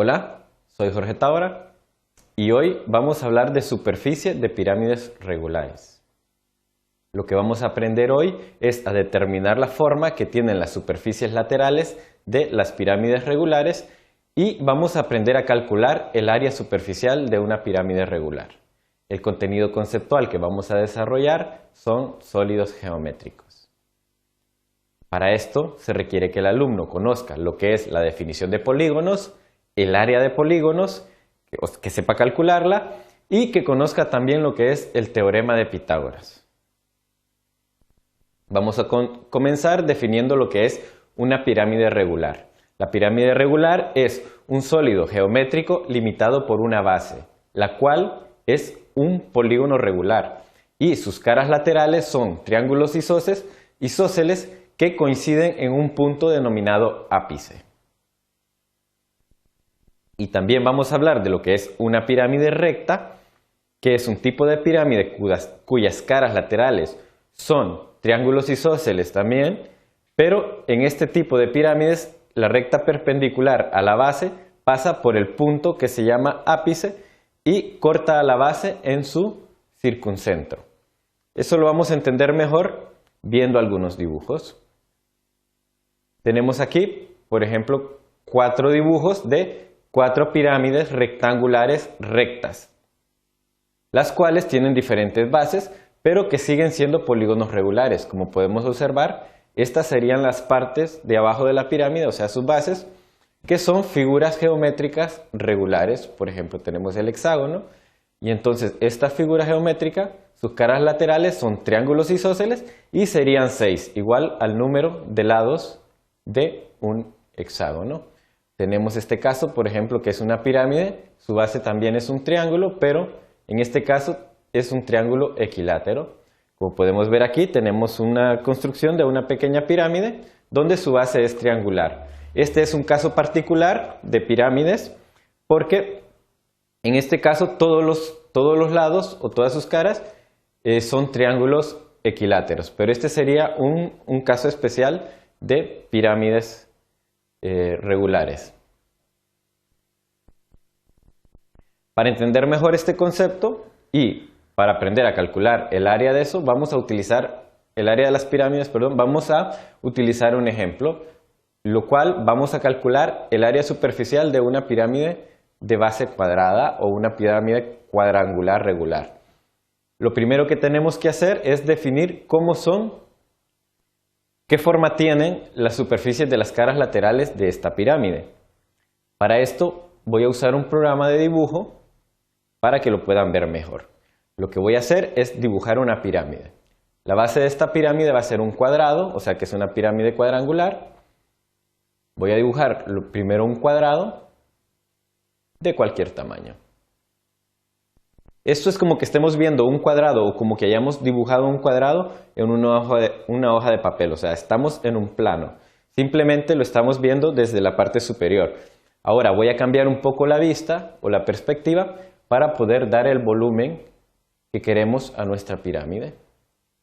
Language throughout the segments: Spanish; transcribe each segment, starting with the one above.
Hola, soy Jorge Tábara y hoy vamos a hablar de superficie de pirámides regulares. Lo que vamos a aprender hoy es a determinar la forma que tienen las superficies laterales de las pirámides regulares y vamos a aprender a calcular el área superficial de una pirámide regular. El contenido conceptual que vamos a desarrollar son sólidos geométricos. Para esto se requiere que el alumno conozca lo que es la definición de polígonos, el área de polígonos, que sepa calcularla y que conozca también lo que es el teorema de Pitágoras. Vamos a comenzar definiendo lo que es una pirámide regular. La pirámide regular es un sólido geométrico limitado por una base, la cual es un polígono regular y sus caras laterales son triángulos isósceles que coinciden en un punto denominado ápice. Y también vamos a hablar de lo que es una pirámide recta, que es un tipo de pirámide cuyas caras laterales son triángulos isósceles también, pero en este tipo de pirámides la recta perpendicular a la base pasa por el punto que se llama ápice y corta a la base en su circuncentro. Eso lo vamos a entender mejor viendo algunos dibujos. Tenemos aquí, por ejemplo, 4 dibujos de 4 pirámides rectangulares rectas, las cuales tienen diferentes bases, pero que siguen siendo polígonos regulares. Como podemos observar, estas serían las partes de abajo de la pirámide, o sea, sus bases, que son figuras geométricas regulares. Por ejemplo, tenemos el hexágono, y entonces esta figura geométrica, sus caras laterales son triángulos isósceles y serían 6, igual al número de lados de un hexágono. Tenemos este caso, por ejemplo, que es una pirámide, su base también es un triángulo, pero en este caso es un triángulo equilátero. Como podemos ver aquí, tenemos una construcción de una pequeña pirámide donde su base es triangular. Este es un caso particular de pirámides porque en este caso todos los lados o todas sus caras son triángulos equiláteros, pero este sería un caso especial de pirámides regulares. Para entender mejor este concepto y para aprender a calcular el área de eso, vamos a utilizar el área de las pirámides, vamos a utilizar un ejemplo, lo cual vamos a calcular el área superficial de una pirámide de base cuadrada o una pirámide cuadrangular regular. Lo primero que tenemos que hacer es definir qué forma tienen las superficies de las caras laterales de esta pirámide. Para esto voy a usar un programa de dibujo para que lo puedan ver mejor. Lo que voy a hacer es dibujar una pirámide. La base de esta pirámide va a ser un cuadrado, o sea que es una pirámide cuadrangular. Voy a dibujar primero un cuadrado de cualquier tamaño. Esto es como que estemos viendo un cuadrado o como que hayamos dibujado un cuadrado en una hoja de papel, o sea, estamos en un plano. Simplemente lo estamos viendo desde la parte superior. Ahora voy a cambiar un poco la vista o la perspectiva para poder dar el volumen que queremos a nuestra pirámide.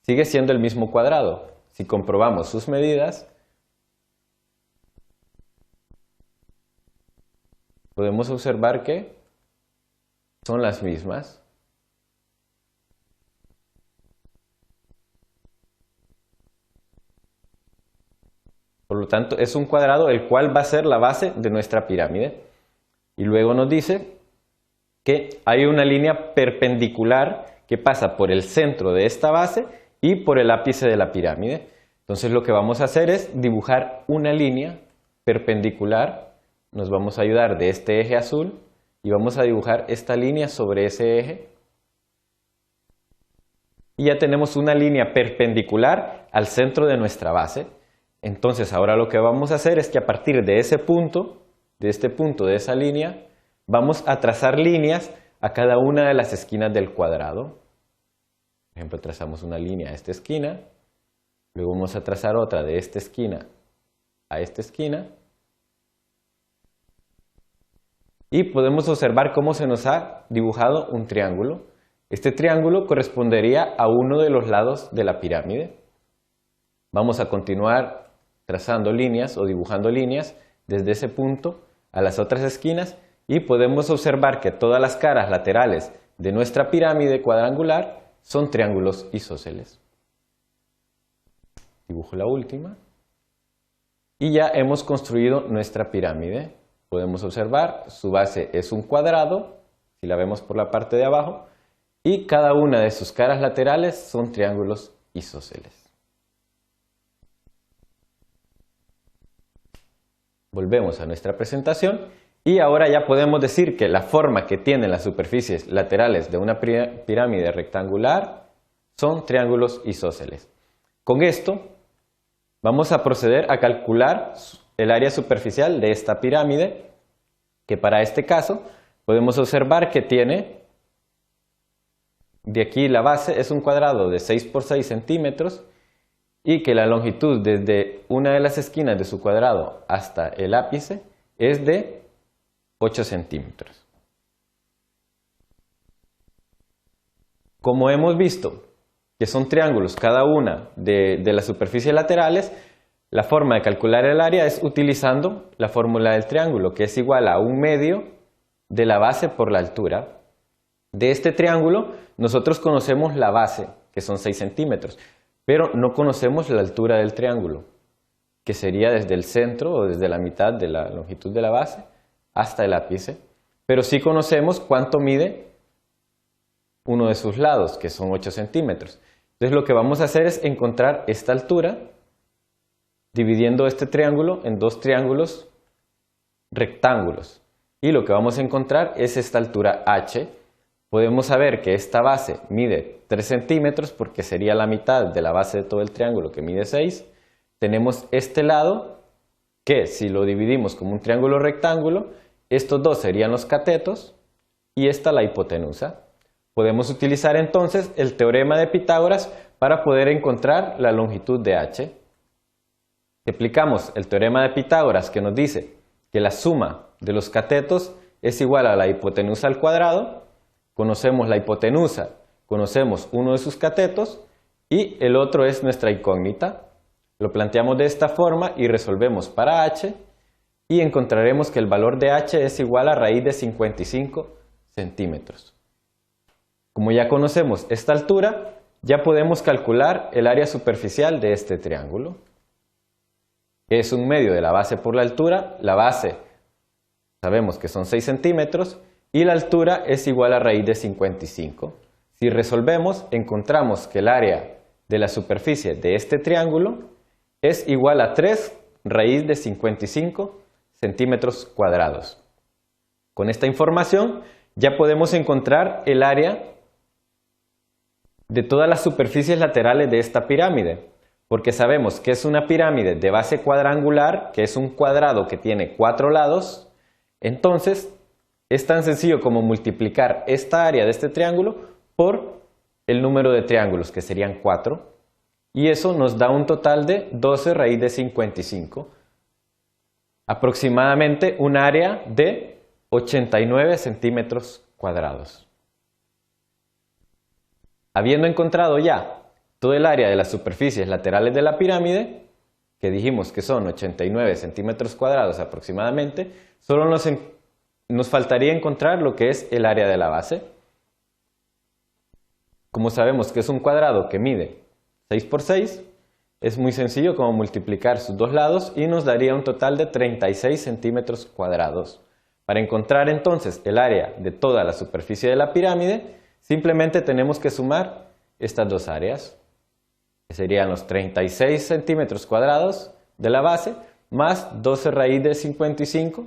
Sigue siendo el mismo cuadrado. Si comprobamos sus medidas, podemos observar que son las mismas. Por lo tanto, es un cuadrado el cual va a ser la base de nuestra pirámide. Y luego nos dice que hay una línea perpendicular que pasa por el centro de esta base y por el ápice de la pirámide. Entonces lo que vamos a hacer es dibujar una línea perpendicular. Nos vamos a ayudar de este eje azul y vamos a dibujar esta línea sobre ese eje. Y ya tenemos una línea perpendicular al centro de nuestra base. Entonces ahora lo que vamos a hacer es que a partir de ese punto, de esa línea, vamos a trazar líneas a cada una de las esquinas del cuadrado. Por ejemplo, trazamos una línea a esta esquina, luego vamos a trazar otra de esta esquina a esta esquina. Y podemos observar cómo se nos ha dibujado un triángulo. Este triángulo correspondería a uno de los lados de la pirámide. Vamos a continuar trazando líneas o dibujando líneas desde ese punto a las otras esquinas y podemos observar que todas las caras laterales de nuestra pirámide cuadrangular son triángulos isósceles. Dibujo la última. Y ya hemos construido nuestra pirámide. Podemos observar, su base es un cuadrado, si la vemos por la parte de abajo, y cada una de sus caras laterales son triángulos isósceles. Volvemos a nuestra presentación y ahora ya podemos decir que la forma que tienen las superficies laterales de una pirámide rectangular son triángulos isósceles. Con esto vamos a proceder a calcular el área superficial de esta pirámide, que para este caso podemos observar que tiene, de aquí la base es un cuadrado de 6 por 6 centímetros y que la longitud desde una de las esquinas de su cuadrado hasta el ápice es de 8 centímetros. Como hemos visto que son triángulos cada una de las superficies laterales, la forma de calcular el área es utilizando la fórmula del triángulo, que es igual a 1/2 de la base por la altura. De este triángulo nosotros conocemos la base, que son 6 centímetros, pero no conocemos la altura del triángulo, que sería desde el centro o desde la mitad de la longitud de la base hasta el ápice, pero sí conocemos cuánto mide uno de sus lados, que son 8 centímetros. Entonces lo que vamos a hacer es encontrar esta altura dividiendo este triángulo en dos triángulos rectángulos. Y lo que vamos a encontrar es esta altura h. Podemos saber que esta base mide 3 centímetros porque sería la mitad de la base de todo el triángulo, que mide 6. Tenemos este lado que, si lo dividimos como un triángulo rectángulo, estos dos serían los catetos y esta la hipotenusa. Podemos utilizar entonces el teorema de Pitágoras para poder encontrar la longitud de h. Si aplicamos el teorema de Pitágoras, que nos dice que la suma de los catetos es igual a la hipotenusa al cuadrado, conocemos la hipotenusa, conocemos uno de sus catetos y el otro es nuestra incógnita. Lo planteamos de esta forma y resolvemos para h y encontraremos que el valor de h es igual a raíz de 55 centímetros. Como ya conocemos esta altura, ya podemos calcular el área superficial de este triángulo. Es 1/2 de la base por la altura. La base sabemos que son 6 centímetros y la altura es igual a raíz de 55. Si resolvemos, encontramos que el área de la superficie de este triángulo es igual a 3 raíz de 55 centímetros cuadrados. Con esta información ya podemos encontrar el área de todas las superficies laterales de esta pirámide, porque sabemos que es una pirámide de base cuadrangular, que es un cuadrado que tiene 4 lados. Entonces es tan sencillo como multiplicar esta área de este triángulo por el número de triángulos, que serían 4, y eso nos da un total de 12 raíz de 55, aproximadamente un área de 89 centímetros cuadrados. Habiendo encontrado ya todo el área de las superficies laterales de la pirámide, que dijimos que son 89 centímetros cuadrados aproximadamente, solo nos faltaría encontrar lo que es el área de la base. Como sabemos que es un cuadrado que mide 6 por 6, es muy sencillo como multiplicar sus dos lados y nos daría un total de 36 centímetros cuadrados. Para encontrar entonces el área de toda la superficie de la pirámide, simplemente tenemos que sumar estas dos áreas, que serían los 36 centímetros cuadrados de la base más 12 raíz de 55,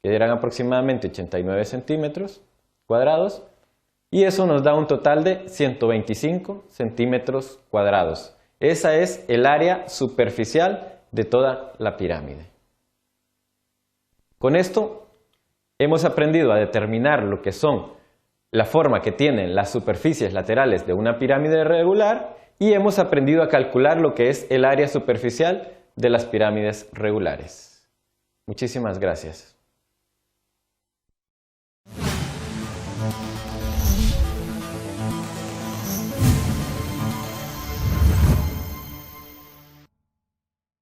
que eran aproximadamente 89 centímetros cuadrados, y eso nos da un total de 125 centímetros cuadrados. Esa es el área superficial de toda la pirámide. Con esto hemos aprendido a determinar lo que son la forma que tienen las superficies laterales de una pirámide regular y hemos aprendido a calcular lo que es el área superficial de las pirámides regulares. Muchísimas gracias.